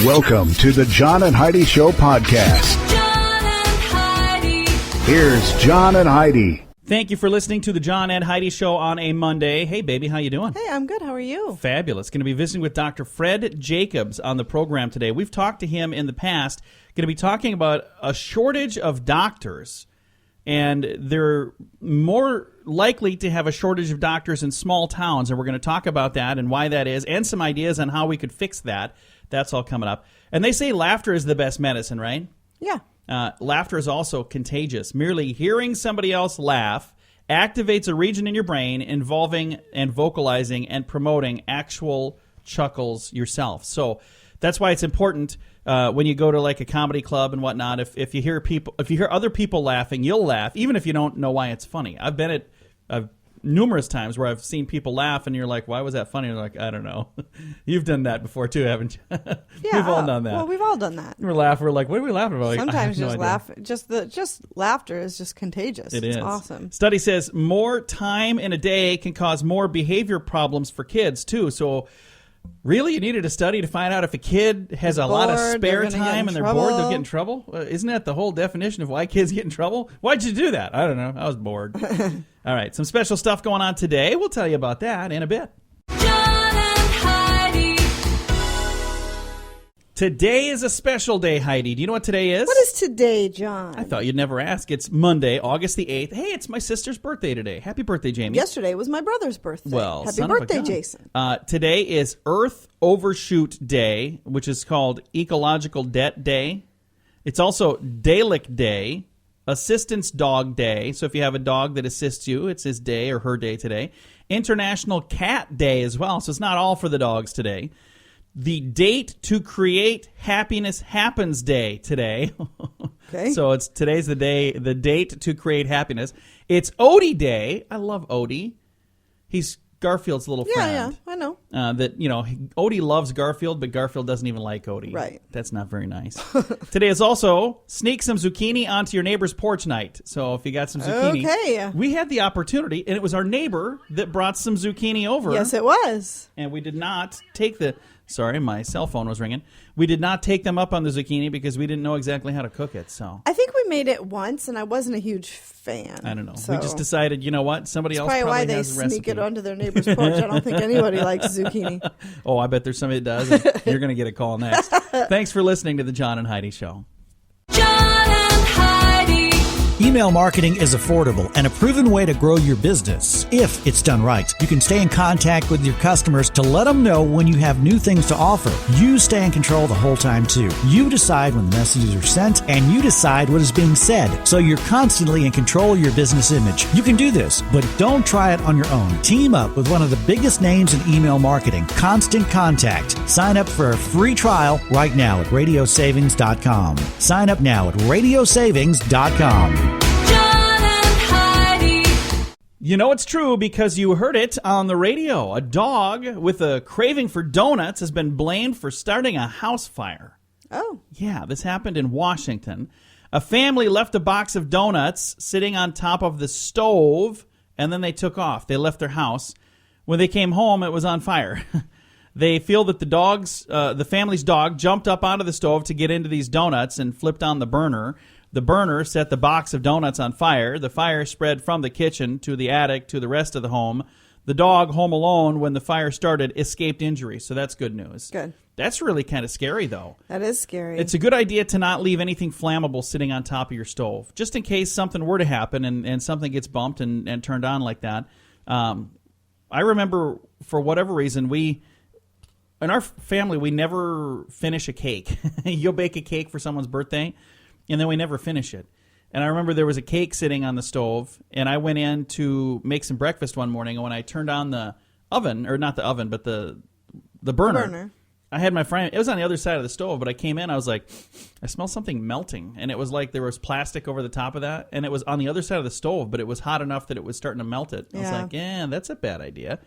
Welcome to the John and Heidi Show podcast. John and Heidi. Here's John and Heidi. Thank you for listening to the John and Heidi Show on a Monday. Hey, baby, how you doing? Hey, I'm good. How are you? Fabulous. Going to be visiting with Dr. Fred Jacobs on the program today. We've talked to him in the past. Going to be talking about a shortage of doctors, and they're more likely to have a shortage of doctors in small towns, and we're going to talk about that and why that is, and some ideas on how we could fix that. That's all coming up. And they say laughter is the best medicine, right? Yeah. Laughter is also contagious. Merely hearing somebody else laugh activates a region in your brain involving and vocalizing and promoting actual chuckles yourself. So that's why it's important when you go to like a comedy club and whatnot. If you hear other people laughing, you'll laugh, even if you don't know why it's funny. I've been at numerous times where I've seen people laugh, and you're like, "Why was that funny?" And they're like, "I don't know." You've done that before too, haven't you? Yeah, we've all done that. Well, we've all done that. We're laughing. We're like, "What are we laughing about?" Like, Sometimes I have just no idea. laugh. Just laughter is just contagious. It It's is awesome. Study says more time in a day can cause more behavior problems for kids too. So, really, you needed a study to find out if a kid has a lot of bored, spare they're gonna get in time and they're bored, they'll trouble. get in trouble? Isn't that the whole definition of why kids get in trouble? Why'd you do that? I don't know. I was bored. All right, some special stuff going on today. We'll tell you about that in a bit. John and Heidi. Today is a special day, Heidi. Do you know what today is? What is today, John? I thought you'd never ask. It's Monday, August the 8th. Hey, it's my sister's birthday today. Happy birthday, Jamie. Yesterday was my brother's birthday. Well, Happy son of a birthday, gun. Jason. Today is Earth Overshoot Day, which is called Ecological Debt Day. It's also Dalek Day, Assistance Dog Day. So if you have a dog that assists you, it's his day or her day today. International Cat Day as well. So it's not all for the dogs today. The Date to Create Happiness Happens Day today. Okay. So today's the date to create happiness. It's Odie Day. I love Odie. He's Garfield's little friend. Yeah, I know. Odie loves Garfield, but Garfield doesn't even like Odie. Right. That's not very nice. Today is also Sneak Some Zucchini Onto Your Neighbor's Porch Night. So if you got some zucchini. Okay. We had the opportunity, and it was our neighbor that brought some zucchini over. Yes, it was. And we did not take Sorry, my cell phone was ringing. We did not take them up on the zucchini because we didn't know exactly how to cook it. So I think we made it once, and I wasn't a huge fan. I don't know. So We just decided, you know what? Somebody else probably why probably they has a recipe. sneak it onto their neighbor's porch. I don't think anybody likes zucchini. Oh, I bet there's somebody that does. And you're going to get a call next. Thanks for listening to the John and Heidi Show. John and Heidi. Email marketing is affordable and a proven way to grow your business. If it's done right, you can stay in contact with your customers to let them know when you have new things to offer. You stay in control the whole time, too. You decide when the messages are sent, and you decide what is being said. So you're constantly in control of your business image. You can do this, but don't try it on your own. Team up with one of the biggest names in email marketing, Constant Contact. Sign up for a free trial right now at radiosavings.com. Sign up now at radiosavings.com. You know it's true because you heard it on the radio. A dog with a craving for donuts has been blamed for starting a house fire. Oh. Yeah, this happened in Washington. A family left a box of donuts sitting on top of the stove, and then they took off. They left their house. When they came home, it was on fire. They feel that the family's dog jumped up onto the stove to get into these donuts and flipped on the burner. The burner set the box of donuts on fire. The fire spread from the kitchen to the attic to the rest of the home. The dog, home alone when the fire started, escaped injury. So that's good news. Good. That's really kind of scary, though. That is scary. It's a good idea to not leave anything flammable sitting on top of your stove, just in case something were to happen and something gets bumped and turned on like that. I remember, for whatever reason, in our family, we never finish a cake. You'll bake a cake for someone's birthday, and then we never finish it. And I remember there was a cake sitting on the stove, and I went in to make some breakfast one morning, and when I turned on the oven, or not the oven, but the burner, I had my friend, it was on the other side of the stove, but I came in, I was like, I smell something melting, and it was like there was plastic over the top of that, and it was on the other side of the stove, but it was hot enough that it was starting to melt it. I was like, yeah, that's a bad idea.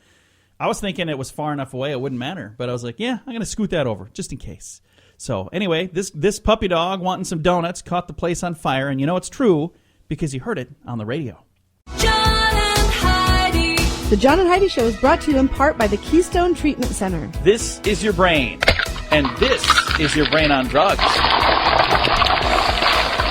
I was thinking it was far enough away it wouldn't matter, but I was like, yeah, I'm going to scoot that over, just in case. So anyway, this puppy dog wanting some donuts caught the place on fire, and you know it's true because you heard it on the radio. John and Heidi. The John and Heidi Show is brought to you in part by the Keystone Treatment Center. This is your brain, and this is your brain on drugs.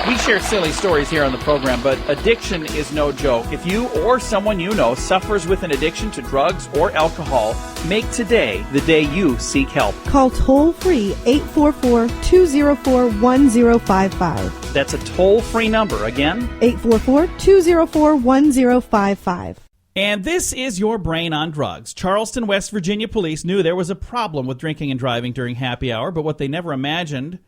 We share silly stories here on the program, but addiction is no joke. If you or someone you know suffers with an addiction to drugs or alcohol, make today the day you seek help. Call toll-free 844-204-1055. That's a toll-free number. Again, 844-204-1055. and this is your brain on drugs. Charleston, West Virginia police knew there was a problem with drinking and driving during happy hour, but what they never imagined,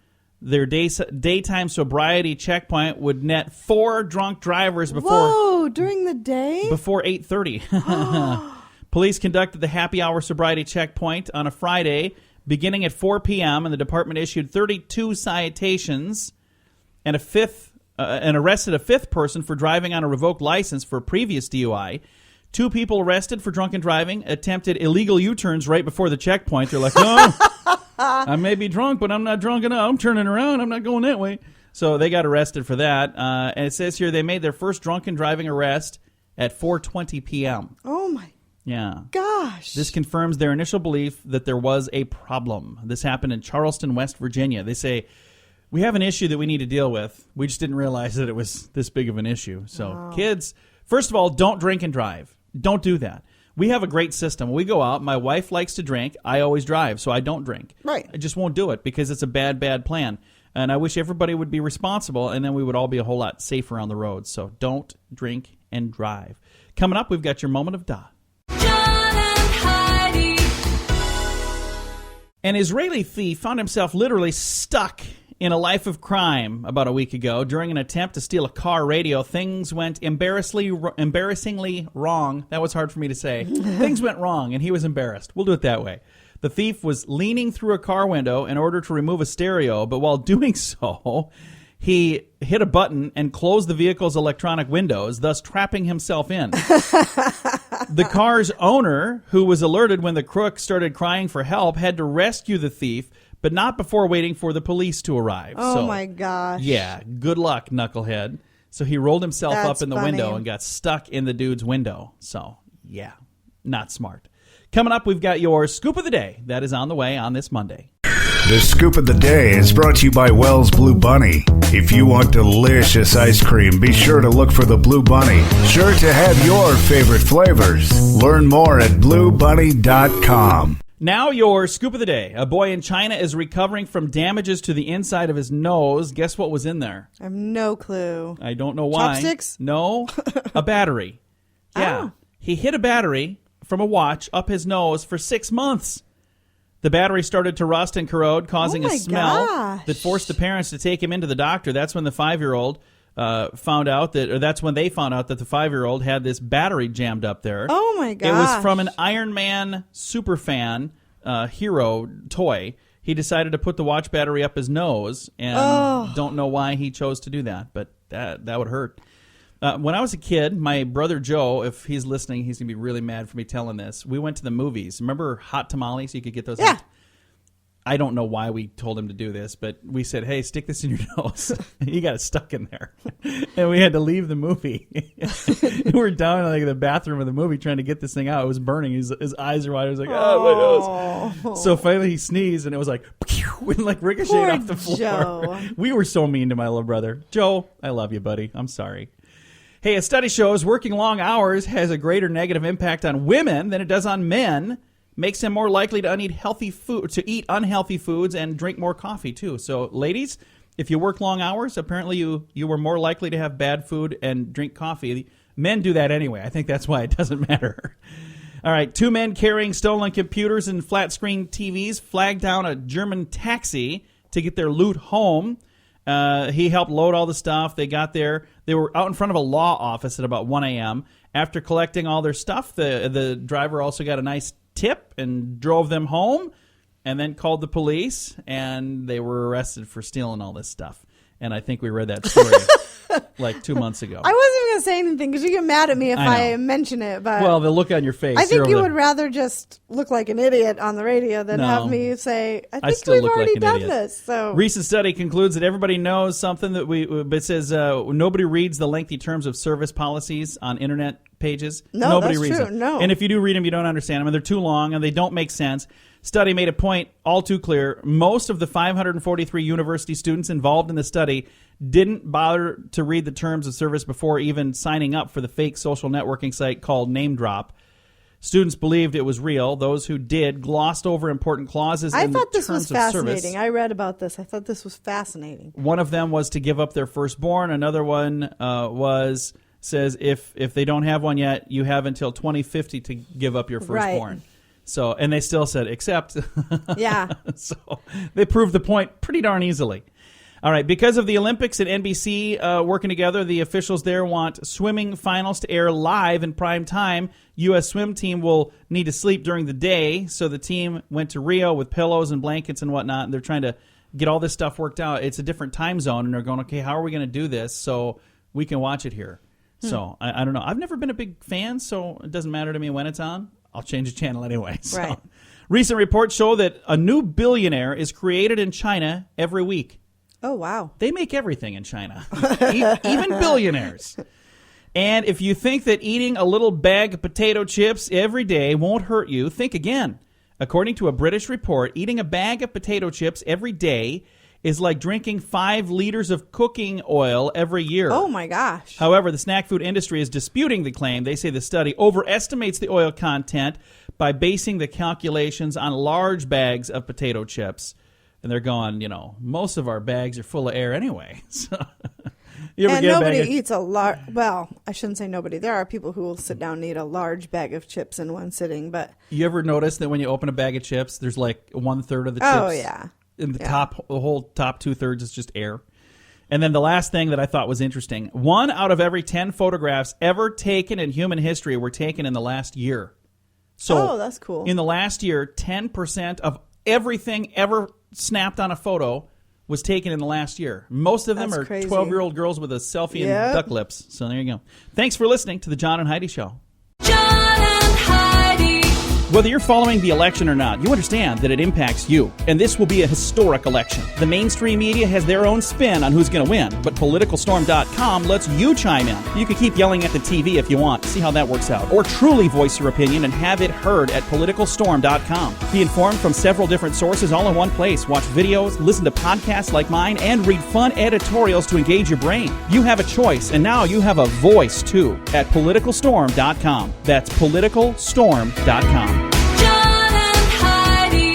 their daytime sobriety checkpoint would net 4 drunk drivers Whoa, during the day? before 8:30. Police conducted the happy hour sobriety checkpoint on a Friday beginning at 4 p.m., and the department issued 32 citations and arrested a 5th person for driving on a revoked license for a previous DUI. 2 people arrested for drunken driving attempted illegal U-turns right before the checkpoint. They're like, oh, I may be drunk, but I'm not drunk enough. I'm turning around. I'm not going that way. So they got arrested for that. And it says here they made their first drunken driving arrest at 4:20 p.m. Oh, my Yeah. gosh. This confirms their initial belief that there was a problem. This happened in Charleston, West Virginia. They say, we have an issue that we need to deal with. We just didn't realize that it was this big of an issue. So, kids, first of all, don't drink and drive. Don't do that. We have a great system. When we go out, my wife likes to drink. I always drive, so I don't drink. Right. I just won't do it because it's a bad, bad plan. And I wish everybody would be responsible, and then we would all be a whole lot safer on the road. So don't drink and drive. Coming up, we've got your moment of da. John and Heidi. An Israeli thief found himself literally stuck in a life of crime about a week ago. During an attempt to steal a car radio, things went embarrassingly wrong. That was hard for me to say. Things went wrong, and he was embarrassed. We'll do it that way. The thief was leaning through a car window in order to remove a stereo, but while doing so, he hit a button and closed the vehicle's electronic windows, thus trapping himself in. The car's owner, who was alerted when the crook started crying for help, had to rescue the thief, but not before waiting for the police to arrive. Oh, my gosh. Yeah, good luck, knucklehead. So he rolled himself That's up in the funny. window and got stuck in the dude's window. So, yeah, not smart. Coming up, we've got your Scoop of the Day. That is on the way on this Monday. The Scoop of the Day is brought to you by Wells Blue Bunny. If you want delicious ice cream, be sure to look for the Blue Bunny. Sure to have your favorite flavors. Learn more at bluebunny.com. Now your Scoop of the Day. A boy in China is recovering from damages to the inside of his nose. Guess what was in there? I have no clue. I don't know why. Chopsticks? No, a battery. Yeah. Oh. He hid a battery from a watch up his nose for 6 months. The battery started to rust and corrode, causing Oh a my smell gosh. that forced the parents to take him into the doctor. That's when the 5-year-old found out that, or that's when they found out that the 5-year-old had this battery jammed up there. Oh, my gosh. It was from an Iron Man superfan hero toy. He decided to put the watch battery up his nose, and don't know why he chose to do that, but that would hurt. When I was a kid, my brother Joe, if he's listening, he's going to be really mad for me telling this. We went to the movies. Remember hot tamales? You could get those. Yeah. I don't know why we told him to do this, but we said, hey, stick this in your nose. He got it stuck in there. And we had to leave the movie. We were down in the bathroom of the movie trying to get this thing out. It was burning. His eyes are wide. I was like, oh, my nose. So finally he sneezed, and it was like, and ricocheted Poor off the floor. Joe. We were so mean to my little brother. Joe, I love you, buddy. I'm sorry. Hey, a study shows working long hours has a greater negative impact on women than it does on men. Makes them more likely to eat unhealthy foods and drink more coffee too. So, ladies, if you work long hours, apparently you were more likely to have bad food and drink coffee. Men do that anyway. I think that's why it doesn't matter. All right, 2 men carrying stolen computers and flat-screen TVs flagged down a German taxi to get their loot home. He helped load all the stuff. They got there. They were out in front of a law office at about 1 a.m. After collecting all their stuff, the driver also got a nice tip and drove them home, and then called the police, and they were arrested for stealing all this stuff. And I think we read that story like 2 months ago. I wasn't even going to say anything because you get mad at me if I I mention it. But Well, the look on your face. I think you're you over would rather just look like an idiot on the radio than No. have me say, I I think still we've look like already an done idiot. this. So Recent study concludes that everybody knows something that but it says nobody reads the lengthy terms of service policies on internet pages. No, Nobody that's reads true. them. No. And if you do read them, you don't understand them, and they're too long, and they don't make sense. Study made a point all too clear. Most of the 543 university students involved in the study didn't bother to read the terms of service before even signing up for the fake social networking site called Name Drop. Students believed it was real. Those who did glossed over important clauses I in the thought this terms was of service. fascinating. I read about this. I thought this was fascinating. One of them was to give up their firstborn. Another one says if they don't have one yet, you have until 2050 to give up your firstborn. Right. So, and they still said except. Yeah. So they proved the point pretty darn easily. All right, because of the Olympics and NBC working together, the officials there want swimming finals to air live in prime time. U.S. swim team will need to sleep during the day, so the team went to Rio with pillows and blankets and whatnot, and they're trying to get all this stuff worked out. It's a different time zone, and they're going, okay, how are we going to do this so we can watch it here? So I don't know. I've never been a big fan, so it doesn't matter to me when it's on. I'll change the channel anyway. So. Right. Recent reports show that a new billionaire is created in China every week. Oh, wow. They make everything in China, even billionaires. And if you think that eating a little bag of potato chips every day won't hurt you, think again. According to a British report, eating a bag of potato chips every day is like drinking 5 liters of cooking oil every year. Oh, my gosh. However, the snack food industry is disputing the claim. They say the study overestimates the oil content by basing the calculations on large bags of potato chips. And they're going, most of our bags are full of air anyway. So, you ever And get a nobody bag of- eats a large, well, I shouldn't say nobody. There are people who will sit down and eat a large bag of chips in one sitting, but. You ever notice that when you open a bag of chips, there's like 1/3 of the chips? Oh, yeah. In the Yeah. the whole top 2/3 is just air. And then the last thing that I thought was interesting, 1 out of every 10 photographs ever taken in human history were taken in the last year. So Oh, that's cool. in the last year, 10% of everything ever snapped on a photo was taken in the last year. Most of them That's are crazy. 12-year-old girls with a selfie and Yep. duck lips. So there you go. Thanks for listening to the John and Heidi Show. John and Heidi. Whether you're following the election or not, you understand that it impacts you. And this will be a historic election. The mainstream media has their own spin on who's going to win, but PoliticalStorm.com lets you chime in. You can keep yelling at the TV if you want. See how that works out. Or truly voice your opinion and have it heard at PoliticalStorm.com. Be informed from several different sources all in one place. Watch videos, listen to podcasts like mine, and read fun editorials to engage your brain. You have a choice, and now you have a voice, too, at PoliticalStorm.com. That's PoliticalStorm.com. John and Heidi.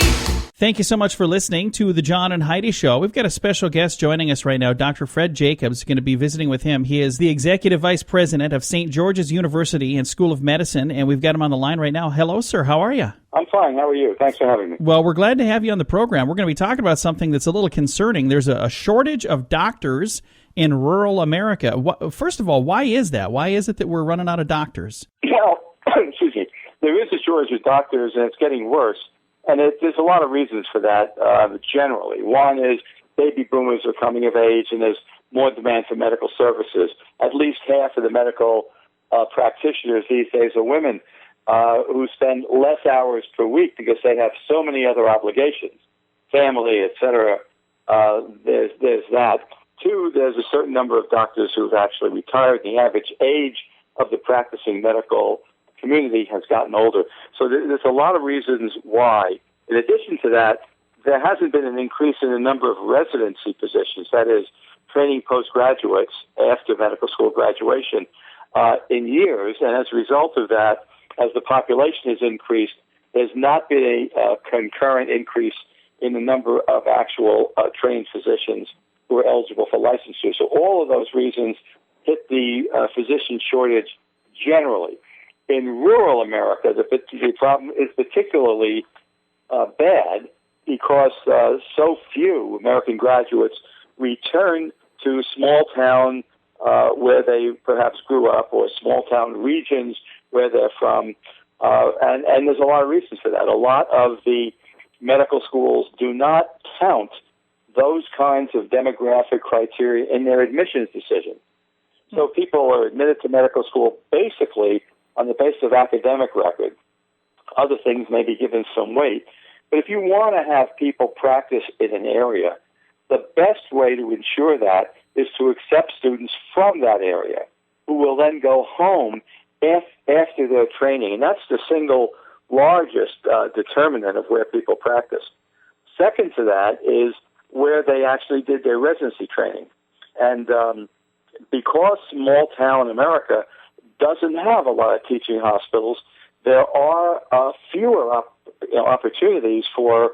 Thank you so much for listening to the John and Heidi Show. We've got a special guest joining us right now, Dr. Fred Jacobs. Going to be visiting with him. He is the Executive Vice President of St. George's University and School of Medicine, and we've got him on the line right now. Hello, sir. How are you? I'm fine. How are you? Thanks for having me. Well, we're glad to have you on the program. We're going to be talking about something that's a little concerning. There's a shortage of doctors in rural America. First of all, why is that? Why is it that we're running out of doctors? Well, excuse me. There is a shortage of doctors, and it's getting worse. And there's a lot of reasons for that, generally. One is baby boomers are coming of age, and there's more demand for medical services. At least half of the medical practitioners these days are women who spend less hours per week because they have so many other obligations, family, et cetera. There's that. 2, there's a certain number of doctors who've actually retired. The average age of the practicing medical community has gotten older. So there's a lot of reasons why. In addition to that, there hasn't been an increase in the number of residency positions, that is, training postgraduates after medical school graduation, in years. And as a result of that, as the population has increased, there's not been a concurrent increase in the number of actual trained physicians who are eligible for licensure. So all of those reasons hit the physician shortage generally. In rural America, the problem is particularly bad because so few American graduates return to small town where they perhaps grew up, or small town regions where they're from, and there's a lot of reasons for that. A lot of the medical schools do not count those kinds of demographic criteria in their admissions decision. So people are admitted to medical school basically on the basis of academic record. Other things may be given some weight. But if you want to have people practice in an area, the best way to ensure that is to accept students from that area who will then go home after their training, and that's the single largest determinant of where people practice. Second to that is where they actually did their residency training. And because small town America doesn't have a lot of teaching hospitals, there are fewer opportunities for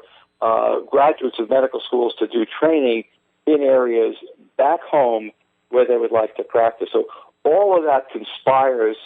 graduates of medical schools to do training in areas back home where they would like to practice. So all of that conspires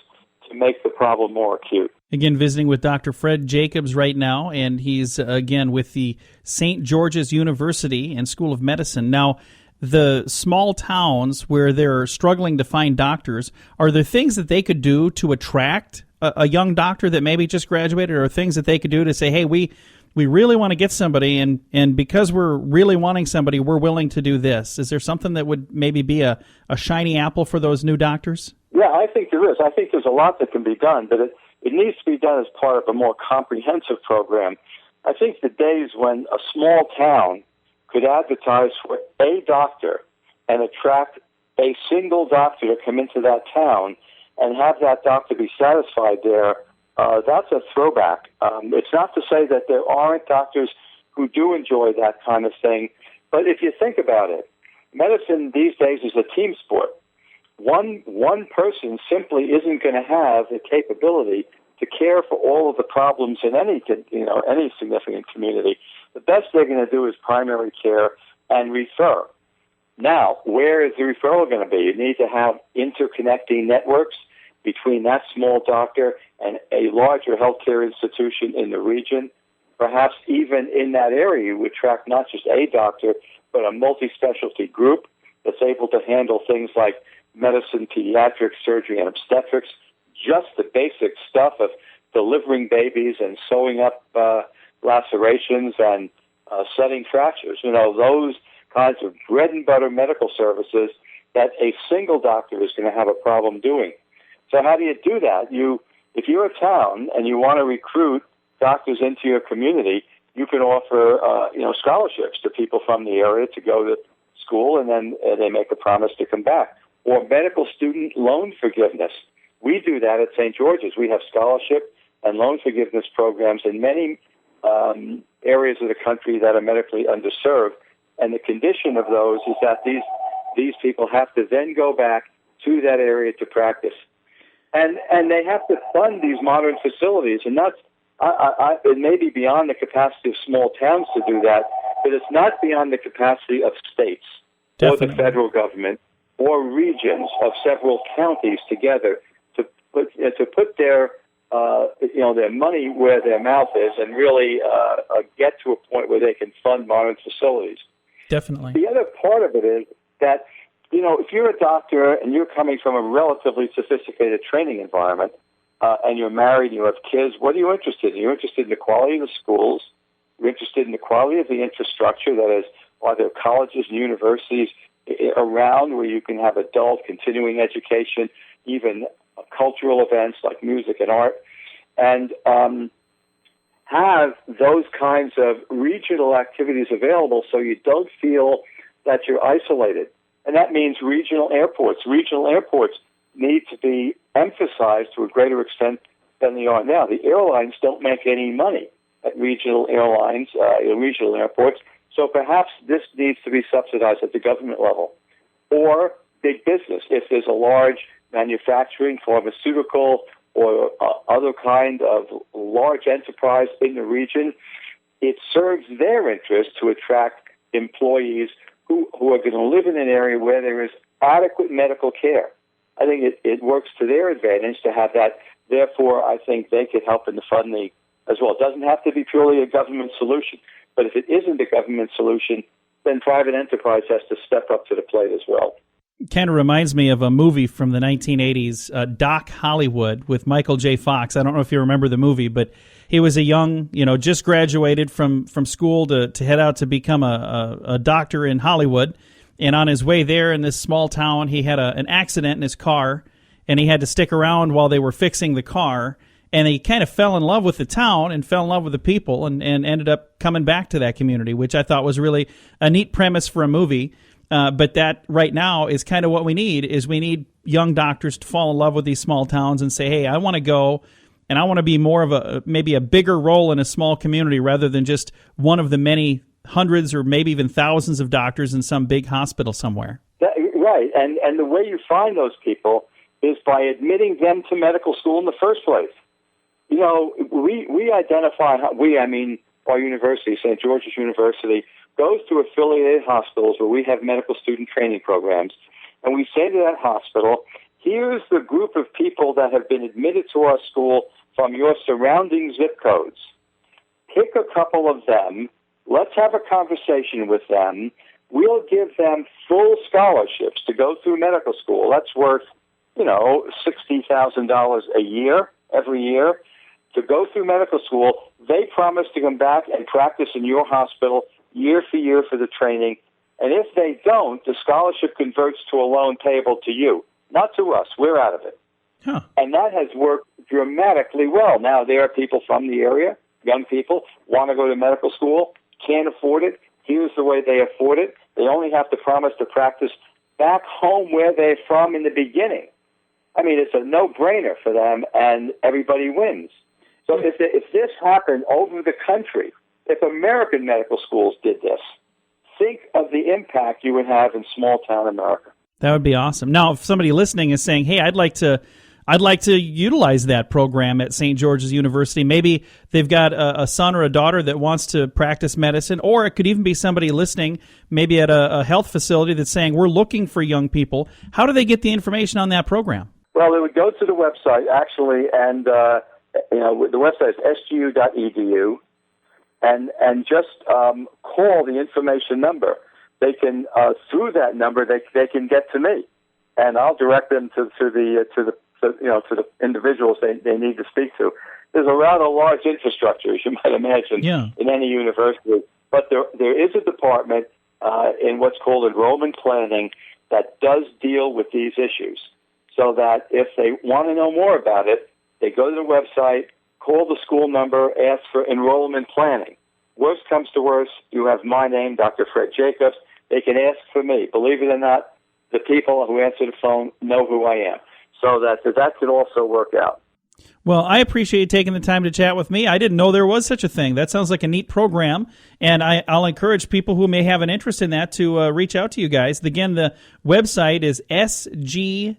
to make the problem more acute. Again, visiting with Dr. Fred Jacobs right now, and he's, again, with the St. George's University and School of Medicine. Now, the small towns where they're struggling to find doctors, are there things that they could do to attract a young doctor that maybe just graduated, or things that they could do to say, hey, we really want to get somebody, and because we're really wanting somebody, we're willing to do this? Is there something that would maybe be a shiny apple for those new doctors? Yeah, I think there is. I think there's a lot that can be done, but it needs to be done as part of a more comprehensive program. I think the days when a small town could advertise for a doctor and attract a single doctor to come into that town and have that doctor be satisfied there, that's a throwback. It's not to say that there aren't doctors who do enjoy that kind of thing, but if you think about it, medicine these days is a team sport. One person simply isn't going to have the capability to care for all of the problems in any significant community. The best they're going to do is primary care and refer. Now, where is the referral going to be? You need to have interconnecting networks between that small doctor and a larger healthcare institution in the region. Perhaps even in that area, you would track not just a doctor, but a multi-specialty group that's able to handle things like medicine, pediatrics, surgery, and obstetrics, just the basic stuff of delivering babies and sewing up lacerations and setting fractures. Those kinds of bread and butter medical services that a single doctor is going to have a problem doing. So how do you do that? If you're a town and you want to recruit doctors into your community, you can offer scholarships to people from the area to go to school, and then they make a promise to come back. Or medical student loan forgiveness. We do that at St. George's. We have scholarship and loan forgiveness programs in many areas of the country that are medically underserved. And the condition of those is that these people have to then go back to that area to practice. And they have to fund these modern facilities. And that's it may be beyond the capacity of small towns to do that, but it's not beyond the capacity of states or the federal government or regions of several counties together to put their their money where their mouth is and really get to a point where they can fund modern facilities. Definitely. The other part of it is that, if you're a doctor and you're coming from a relatively sophisticated training environment and you're married and you have kids, what are you interested in? You're interested in the quality of the schools. You're interested in the quality of the infrastructure, that is, are there colleges and universities around where you can have adult continuing education, even cultural events like music and art, and have those kinds of regional activities available so you don't feel that you're isolated. And that means regional airports. Regional airports need to be emphasized to a greater extent than they are now. The airlines don't make any money at regional airlines, regional airports, so perhaps this needs to be subsidized at the government level. Or big business, if there's a large manufacturing, pharmaceutical, or other kind of large enterprise in the region, it serves their interest to attract employees who are going to live in an area where there is adequate medical care. I think it works to their advantage to have that. Therefore, I think they could help in the funding as well. It doesn't have to be purely a government solution, but if it isn't a government solution, then private enterprise has to step up to the plate as well. Kind of reminds me of a movie from the 1980s, Doc Hollywood, with Michael J. Fox. I don't know if you remember the movie, but he was a young, just graduated from school to head out to become a doctor in Hollywood. And on his way there in this small town, he had an accident in his car, and he had to stick around while they were fixing the car. And he kind of fell in love with the town and fell in love with the people and ended up coming back to that community, which I thought was really a neat premise for a movie. But that right now is kind of what we need. Is we need young doctors to fall in love with these small towns and say, hey, I want to go and I want to be more of maybe a bigger role in a small community rather than just one of the many hundreds or maybe even thousands of doctors in some big hospital somewhere. Right. And the way you find those people is by admitting them to medical school in the first place. You know, we identify, I mean our university, St. George's University, goes to affiliated hospitals where we have medical student training programs, and we say to that hospital, here's the group of people that have been admitted to our school from your surrounding zip codes. Pick a couple of them. Let's have a conversation with them. We'll give them full scholarships to go through medical school. That's worth, $60,000 a year, every year, to go through medical school. They promise to come back and practice in your hospital year for year for the training. And if they don't, the scholarship converts to a loan payable to you, not to us. We're out of it. Huh. And that has worked dramatically well. Now, there are people from the area, young people, want to go to medical school, can't afford it. Here's the way they afford it. They only have to promise to practice back home where they're from in the beginning. I mean, it's a no-brainer for them, and everybody wins. So if this happened over the country, if American medical schools did this, think of the impact you would have in small-town America. That would be awesome. Now, if somebody listening is saying, hey, I'd like to utilize that program at St. George's University. Maybe they've got a son or a daughter that wants to practice medicine, or it could even be somebody listening maybe at a health facility that's saying, we're looking for young people. How do they get the information on that program? Well, they would go to the website, actually, and the website is sgu.edu, and just call the information number. They can, through that number, they can get to me, and I'll direct them to the individuals they need to speak to. There's a rather large infrastructure, as you might imagine, in any university. But there is a department in what's called enrollment planning that does deal with these issues, so that if they want to know more about it, they go to the website, call the school number, ask for enrollment planning. Worst comes to worst, you have my name, Dr. Fred Jacobs. They can ask for me. Believe it or not, the people who answer the phone know who I am. So that could also work out. Well, I appreciate you taking the time to chat with me. I didn't know there was such a thing. That sounds like a neat program, and I'll encourage people who may have an interest in that to reach out to you guys. Again, the website is sgu.edu,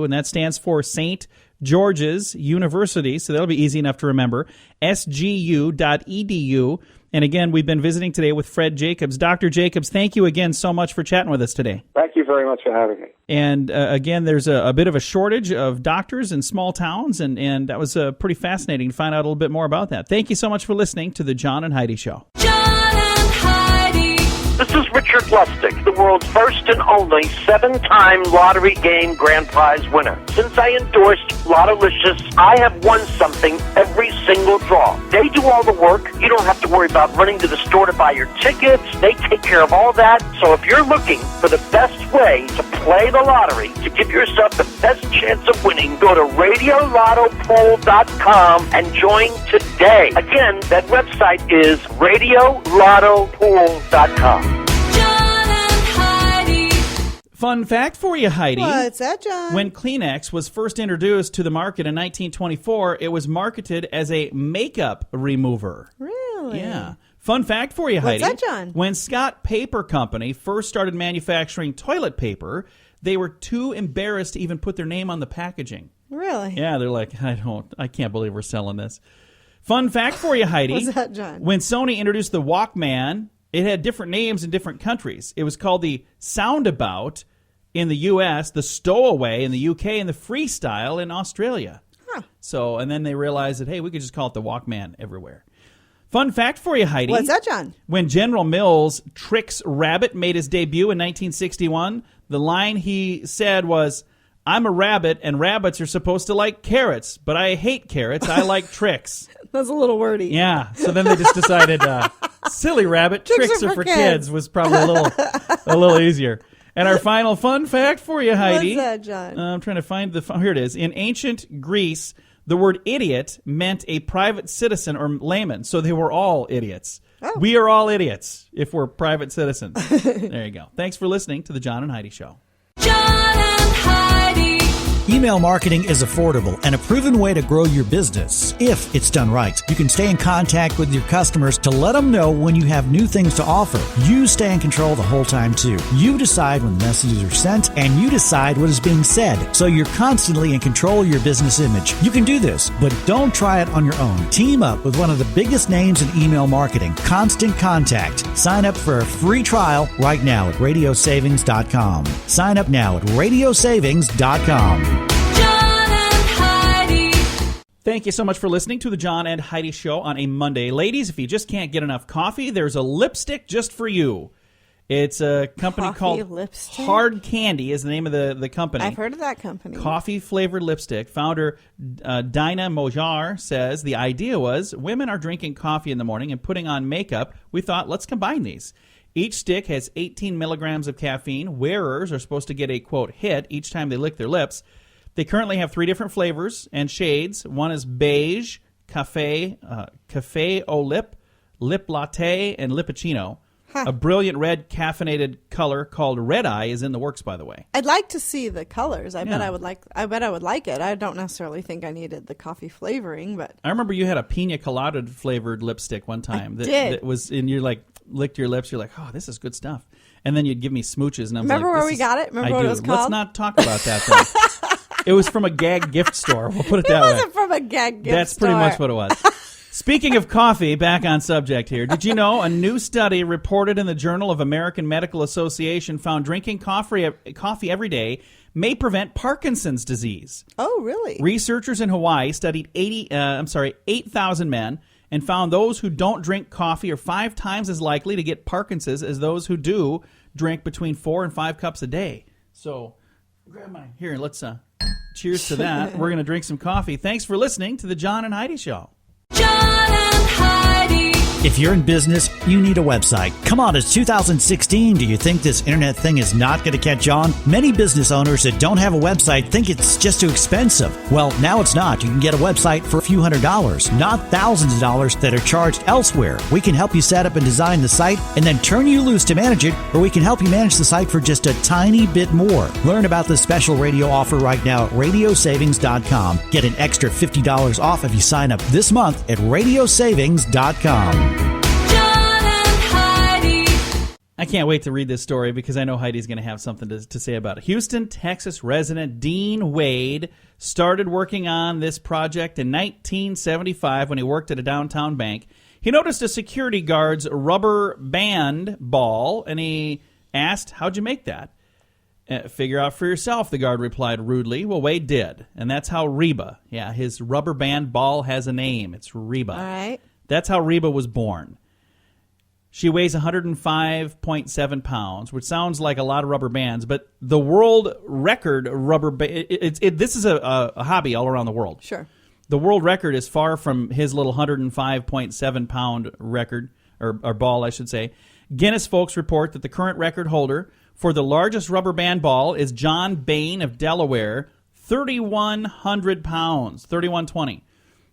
and that stands for St. George's University, so that'll be easy enough to remember, sgu.edu. And again, we've been visiting today with Fred Jacobs. Dr. Jacobs, thank you again so much for chatting with us today. Thank you very much for having me. And again, there's a bit of a shortage of doctors in small towns, and that was pretty fascinating to find out a little bit more about that. Thank you so much for listening to the John and Heidi Show. John and Heidi. This is Richard Lustig, the world's first and only 7-time lottery game grand prize winner. Since I endorsed Lottolicious, I have won something every single draw. They do all the work. You don't have to worry about running to the store to buy your tickets. They take care of all that. So if you're looking for the best way to play the lottery, to give yourself the best chance of winning, go to RadioLottoPool.com and join today. Again, that website is RadioLottoPool.com. Fun fact for you, Heidi. What's that, John? When Kleenex was first introduced to the market in 1924, it was marketed as a makeup remover. Really? Yeah. Fun fact for you, Heidi. What's that, John? When Scott Paper Company first started manufacturing toilet paper, they were too embarrassed to even put their name on the packaging. Really? Yeah, they're like, I can't believe we're selling this. Fun fact for you, Heidi. What's that, John? When Sony introduced the Walkman, it had different names in different countries. It was called the Soundabout in the U.S., the Stowaway in the U.K., and the Freestyle in Australia. Huh. So, and then they realized that, hey, we could just call it the Walkman everywhere. Fun fact for you, Heidi. What's that, John? When General Mills' Trix Rabbit made his debut in 1961, the line he said was, "I'm a rabbit, and rabbits are supposed to like carrots, but I hate carrots. I like Trix." That's a little wordy. Yeah, so then they just decided, silly rabbit, Trix are for kids was probably a little easier. And our final fun fact for you, Heidi. What's that, John? I'm trying to find here it is. In ancient Greece, the word idiot meant a private citizen or layman, so they were all idiots. We are all idiots if we're private citizens. There you go. Thanks for listening to the John and Heidi Show. John and Heidi. Email marketing is affordable and a proven way to grow your business if it's done right. You can stay in contact with your customers to let them know when you have new things to offer. You stay in control the whole time, too. You decide when the messages are sent, and you decide what is being said. So you're constantly in control of your business image. You can do this, but don't try it on your own. Team up with one of the biggest names in email marketing, Constant Contact. Sign up for a free trial right now at radiosavings.com. Sign up now at radiosavings.com. John and Heidi. Thank you so much for listening to the John and Heidi Show on a Monday. Ladies, if you just can't get enough coffee, there's a lipstick just for you. It's a company Coffee called lipstick? Hard Candy is the name of the company. I've heard of that company. Coffee-flavored lipstick. Founder Dinah Mojar says the idea was women are drinking coffee in the morning and putting on makeup. We thought, let's combine these. Each stick has 18 milligrams of caffeine. Wearers are supposed to get a, quote, hit each time they lick their lips. They currently have 3 different flavors and shades. One is beige, cafe au lip, lip latte, and lippuccino. Huh. A brilliant red caffeinated color called Red Eye is in the works, by the way. I'd like to see the colors. I bet Yeah. I would like it. I don't necessarily think I needed the coffee flavoring, but I remember you had a pina colada flavored lipstick one time. I that, did. that was, and you like licked your lips. You're like, oh, this is good stuff. And then you'd give me smooches, and I was Remember like, where this we is- got it? Remember I what do. it was Let's called? not talk about that. Though. It was from a gag gift store. We'll put it that it way. wasn't from a gag gift That's pretty store. much what it was. Speaking of coffee, back on subject here. Did you know a new study reported in the Journal of American Medical Association found drinking coffee every day may prevent Parkinson's disease? Oh, really? Researchers in Hawaii studied 8,000 men and found those who don't drink coffee are 5 times as likely to get Parkinson's as those who do drink between 4 and 5 cups a day. So, grab my here. Let's cheers to that. We're going to drink some coffee. Thanks for listening to the John and Heidi Show. John and Heidi. If you're in business, you need a website. Come on, it's 2016. Do you think this internet thing is not going to catch on? Many business owners that don't have a website think it's just too expensive. Well, now it's not. You can get a website for a few $100s, not thousands of dollars that are charged elsewhere. We can help you set up and design the site and then turn you loose to manage it, or we can help you manage the site for just a tiny bit more. Learn about this special radio offer right now at radiosavings.com. Get an extra $50 off if you sign up this month at radiosavings.com. John and Heidi. I can't wait to read this story because I know Heidi's going to have something to say about it. Houston, Texas resident Dean Wade started working on this project in 1975 when he worked at a downtown bank. He noticed a security guard's rubber band ball, and he asked, how'd you make that? Figure out for yourself, the guard replied rudely. Well, Wade did, and that's how Reba, his rubber band ball has a name. It's Reba. All right. That's how Reba was born. She weighs 105.7 pounds, which sounds like a lot of rubber bands, but the world record rubber band, this is a hobby all around the world. Sure. The world record is far from his little 105.7 pound record, or ball, I should say. Guinness folks report that the current record holder for the largest rubber band ball is John Bain of Delaware, 3,100 pounds, 3,120.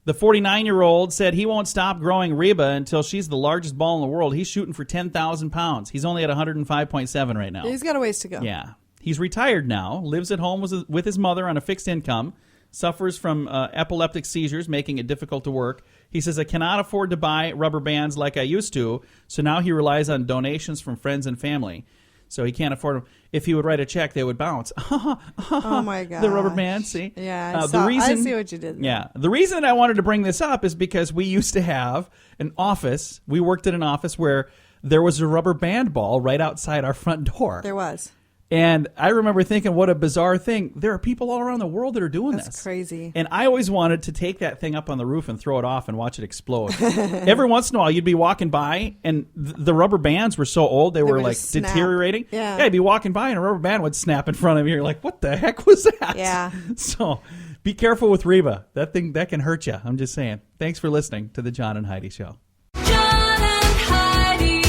The 49-year-old said he won't stop growing Reba until she's the largest ball in the world. He's shooting for 10,000 pounds. He's only at 105.7 right now. He's got a ways to go. Yeah. He's retired now, lives at home with his mother on a fixed income, suffers from epileptic seizures, making it difficult to work. He says, I cannot afford to buy rubber bands like I used to, so now he relies on donations from friends and family. So he can't afford them. If he would write a check, they would bounce. Oh, my God. The rubber band, see? Yeah, I I see what you did there. Yeah. The reason I wanted to bring this up is because we used to have an office. We worked at an office where there was a rubber band ball right outside our front door. There was. And I remember thinking, what a bizarre thing. There are people all around the world that are doing this. That's crazy. And I always wanted to take that thing up on the roof and throw it off and watch it explode. Every once in a while, you'd be walking by, and the rubber bands were so old, they were would like just snap. deteriorating. Yeah. You'd be walking by, and a rubber band would snap in front of you. You're like, what the heck was that? Yeah. So be careful with Reba. That thing, that can hurt you. I'm just saying. Thanks for listening to the John and Heidi Show. John and Heidi.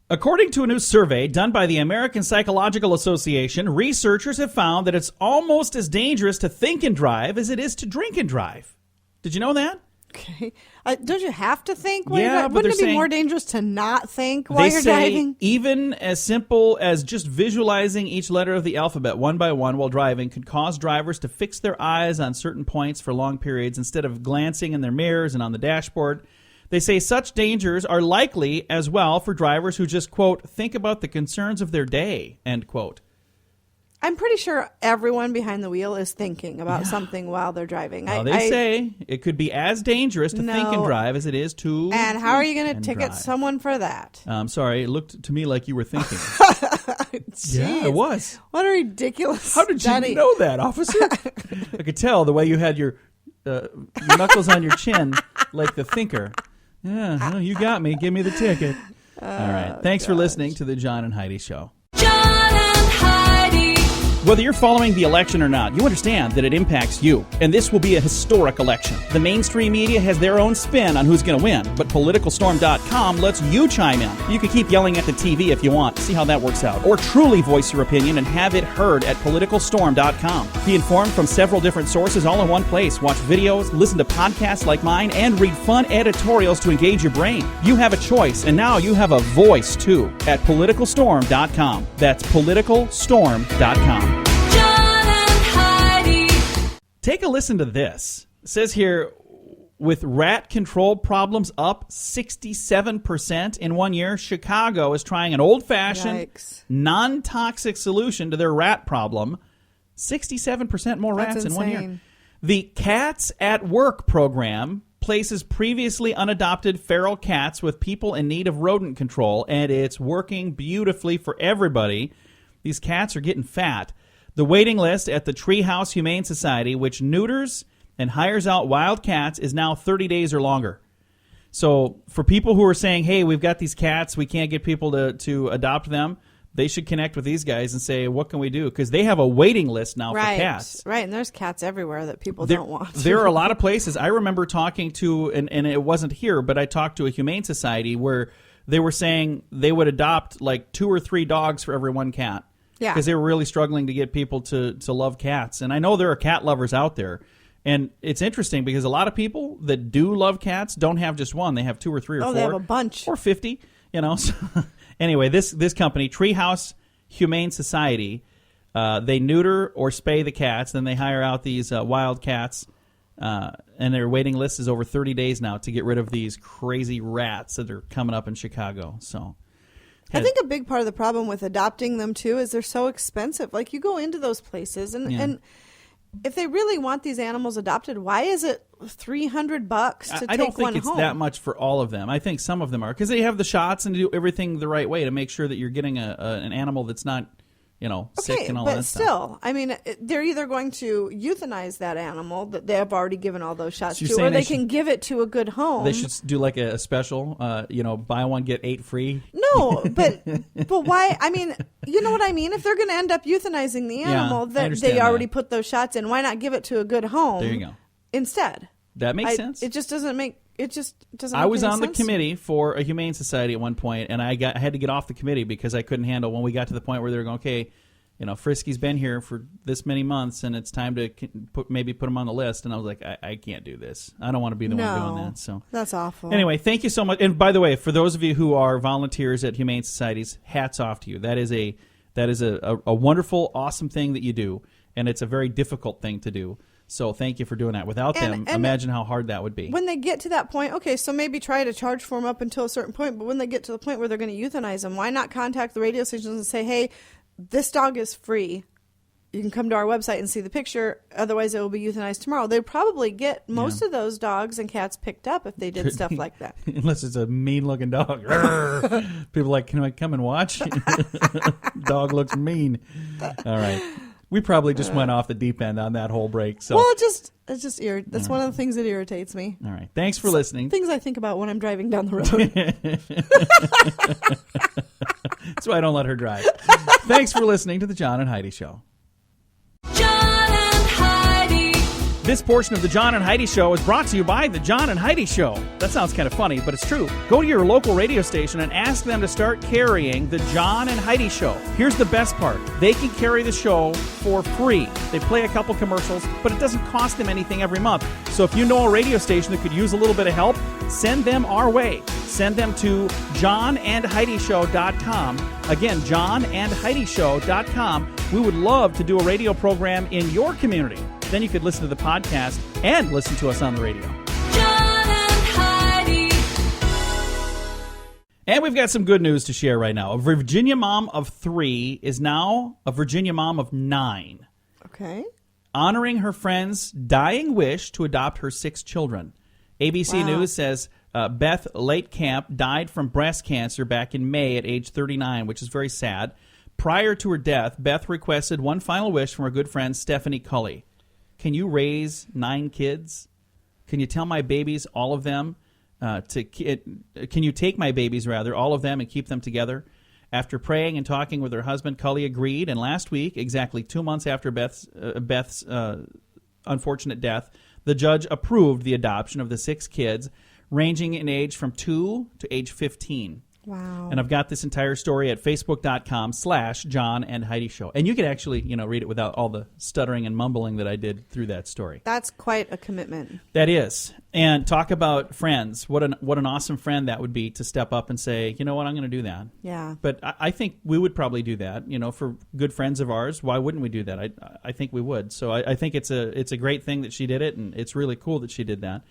According to a new survey done by the American Psychological Association, researchers have found that it's almost as dangerous to think and drive as it is to drink and drive. Did you know that? Okay. Don't you have to think while Yeah, you're driving? but Wouldn't it they're be more saying- dangerous to not think while They you're say driving? even as simple as just visualizing each letter of the alphabet one by one while driving could cause drivers to fix their eyes on certain points for long periods instead of glancing in their mirrors and on the dashboard. They say such dangers are likely as well for drivers who just, quote, think about the concerns of their day, end quote. I'm pretty sure everyone behind the wheel is thinking about something while they're driving. Well, they say it could be as dangerous to think and No. drive as it is to And how are you going to and ticket drive. someone for that? I'm sorry, it looked to me like you were thinking. Jeez. Yeah, it was. What a ridiculous How did study. you know that, officer? I could tell the way you had your knuckles on your chin like the thinker. Yeah, well, you got me. Give me the ticket. All right. Thanks for listening to the John and Heidi Show. John and Heidi. Whether you're following the election or not, you understand that it impacts you. And this will be a historic election. The mainstream media has their own spin on who's going to win, but PoliticalStorm.com lets you chime in. You can keep yelling at the TV if you want. See how that works out. Or truly voice your opinion and have it heard at PoliticalStorm.com. Be informed from several different sources all in one place. Watch videos, listen to podcasts like mine, and read fun editorials to engage your brain. You have a choice, and now you have a voice, too, at PoliticalStorm.com. That's PoliticalStorm.com. John and Heidi. Take a listen to this. It says here, with rat control problems up 67% in 1 year, Chicago is trying an old-fashioned, Yikes. non-toxic solution to their rat problem. 67% more That's rats in 1 year. insane. The Cats at Work program places previously unadopted feral cats with people in need of rodent control, and it's working beautifully for everybody. These cats are getting fat. The waiting list at the Treehouse Humane Society, which neuters and hires out wild cats, is now 30 days or longer. So for people who are saying, hey, we've got these cats, we can't get people to adopt them, they should connect with these guys and say, what can we do? Because they have a waiting list now for cats. Right, and there's cats everywhere that people don't want. There are a lot of places. I remember talking to, and it wasn't here, but I talked to a humane society where they were saying they would adopt like 2 or 3 dogs for every one cat. Yeah. Because they were really struggling to get people to love cats. And I know there are cat lovers out there. And it's interesting because a lot of people that do love cats don't have just one. They have 2 or 3 or 4. They have a bunch. Or 50, you know. So, anyway, this company, Treehouse Humane Society, they neuter or spay the cats. Then they hire out these wild cats. And their waiting list is over 30 days now to get rid of these crazy rats that are coming up in Chicago. So I think a big part of the problem with adopting them too is they're so expensive. Like you go into those places and if they really want these animals adopted, why is it $300 to take I don't think one it's home? that much for all of them. I think some of them are because they have the shots and do everything the right way to make sure that you're getting an animal that's not, sick and all that stuff. But still, I mean, they're either going to euthanize that animal that they have already given all those shots So you're to, or saying they they can give it to a good home. They should do like a special, buy one get 8 free. No, but why? I mean, you know what I mean? If they're going to end up euthanizing the animal I that understand they already that. put those shots in, why not give it to a good home? There you go. Instead, That makes sense. It just doesn't make. It just doesn't. I make was any on the sense. committee for a humane society at one point, and I had to get off the committee because I couldn't handle when we got to the point where they were going, okay, Frisky's been here for this many months, and it's time to put him on the list. And I was like, I can't do this. I don't want to be the one doing that. So that's awful. Anyway, thank you so much. And by the way, for those of you who are volunteers at humane societies, hats off to you. That is a wonderful, awesome thing that you do, and it's a very difficult thing to do. So thank you for doing that. Without them, imagine how hard that would be. When they get to that point, okay, so maybe try to charge for them up until a certain point. But when they get to the point where they're going to euthanize them, why not contact the radio stations and say, hey, this dog is free. You can come to our website and see the picture. Otherwise, it will be euthanized tomorrow. They'd probably get most of those dogs and cats picked up if they did stuff like that. Unless it's a mean-looking dog. People are like, can I come and watch? Dog looks mean. All right. We probably just went off the deep end on that whole break. So. Well, it's just that's one of the things that irritates me. All right. Thanks for listening. Things I think about when I'm driving down the road. That's why I don't let her drive. Thanks for listening to the John and Heidi Show. John and Heidi. This portion of the John and Heidi Show is brought to you by the John and Heidi Show. That sounds kind of funny, but it's true. Go to your local radio station and ask them to start carrying the John and Heidi Show. Here's the best part. They can carry the show for free. They play a couple commercials, but it doesn't cost them anything every month. So if you know a radio station that could use a little bit of help, send them our way. Send them to johnandheidishow.com. Again, johnandheidishow.com. We would love to do a radio program in your community. Then you could listen to the podcast and listen to us on the radio. John and Heidi. And we've got some good news to share right now. A Virginia mom of 3 is now a Virginia mom of 9. Okay. Honoring her friend's dying wish to adopt her 6 children. ABC Wow. News says Beth Latekamp died from breast cancer back in May at age 39, which is very sad. Prior to her death, Beth requested one final wish from her good friend Stephanie Cully. Can you raise 9 kids? Can you tell my babies, all of them, can you take my babies, rather, all of them, and keep them together? After praying and talking with her husband, Cully agreed, and last week, exactly 2 months after Beth's unfortunate death, the judge approved the adoption of the 6 kids, ranging in age from 2 to age 15. Wow. And I've got this entire story at facebook.com/John and Heidi Show. And you can actually, read it without all the stuttering and mumbling that I did through that story. That's quite a commitment. That is. And talk about friends. What an awesome friend that would be to step up and say, you know what, I'm going to do that. Yeah. But I think we would probably do that, for good friends of ours. Why wouldn't we do that? I think we would. So I think it's a great thing that she did it, and it's really cool that she did that.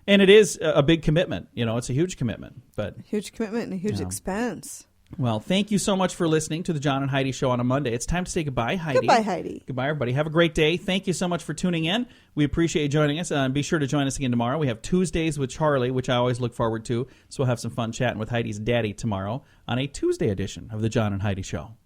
And it is a big commitment. It's a huge commitment. But Huge commitment and a huge expense. well, thank you so much for listening to the John and Heidi Show on a Monday. It's time to say goodbye, Heidi. Goodbye, Heidi. Goodbye, everybody. Have a great day. Thank you so much for tuning in. We appreciate you joining us. Be sure to join us again tomorrow. We have Tuesdays with Charlie, which I always look forward to. So we'll have some fun chatting with Heidi's daddy tomorrow on a Tuesday edition of the John and Heidi Show.